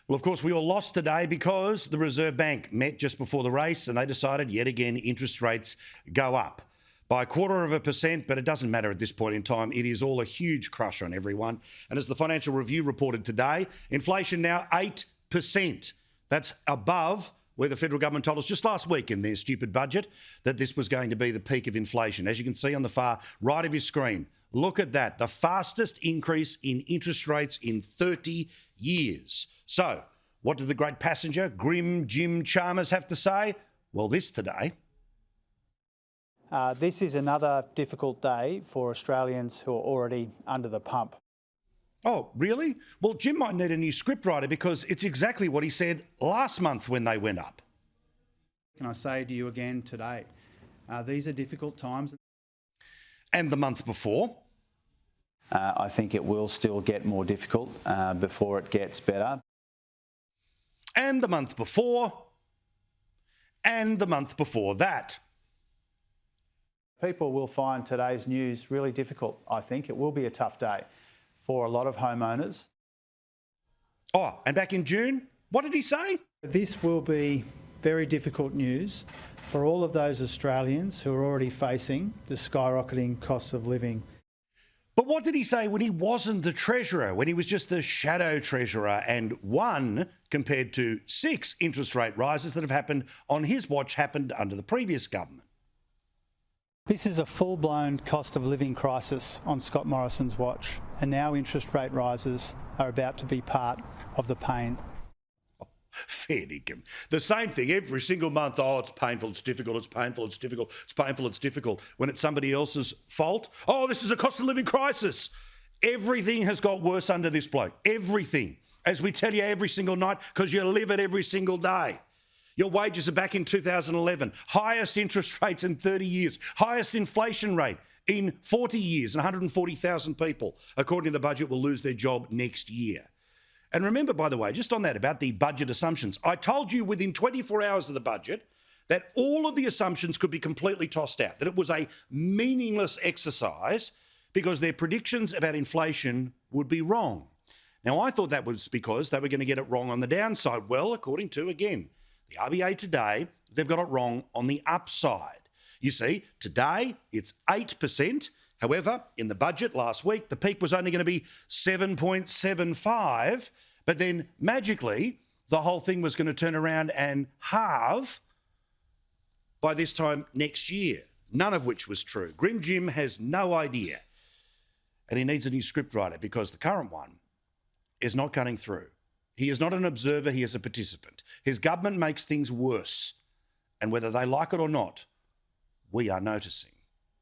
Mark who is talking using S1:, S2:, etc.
S1: Well, of course, we all lost today because the Reserve Bank met just before the race and they decided yet again interest rates go up by 0.25%, but it doesn't matter at this point in time. It is all a huge crush on everyone. And as the Financial Review reported today, inflation now 8%. That's above where the federal government told us just last week in their stupid budget that this was going to be the peak of inflation. As you can see on the far right of your screen, look at that, the fastest increase in interest rates in 30 years. So, what did the great passenger, grim Jim Chalmers, have to say? Well, this today.
S2: This is another difficult day for Australians who are already under the pump.
S1: Oh, really? Well, Jim might need a new scriptwriter because it's exactly what he said last month when they went up.
S3: Can I say to you again today, these are difficult times.
S1: And the month before?
S4: I think it will still get more difficult before it gets better.
S1: And the month before? And the month before that?
S2: People will find today's news really difficult, I think. It will be a tough day for a lot of homeowners.
S1: Oh, and back in June, what did he say?
S2: This will be very difficult news for all of those Australians who are already facing the skyrocketing costs of living.
S1: But what did he say when he wasn't the Treasurer, when he was just the shadow Treasurer and one compared to 6 interest rate rises that have happened on his watch happened under the previous government?
S2: This is a full-blown cost of living crisis on Scott Morrison's watch, and now interest rate rises are about to be part of the pain.
S1: Fair dinkum. The same thing every single month. Oh, it's painful, it's difficult, it's painful, it's difficult, it's painful, it's difficult. When it's somebody else's fault, oh, this is a cost of living crisis. Everything has got worse under this bloke. Everything. As we tell you every single night, because you live it every single day. Your wages are back in 2011. Highest interest rates in 30 years. Highest inflation rate in 40 years. And 140,000 people, according to the budget, will lose their job next year. And remember, by the way, just on that, about the budget assumptions, I told you within 24 hours of the budget that all of the assumptions could be completely tossed out, that it was a meaningless exercise because their predictions about inflation would be wrong. Now, I thought that was because they were going to get it wrong on the downside. Well, according to, again, the RBA today, they've got it wrong on the upside. You see, today it's 8%. However, in the budget last week, the peak was only going to be 7.75, but then magically the whole thing was going to turn around and halve by this time next year, none of which was true. Grim Jim has no idea, and he needs a new scriptwriter because the current one is not cutting through. He is not an observer, he is a participant. His government makes things worse, and whether they like it or not, we are noticing.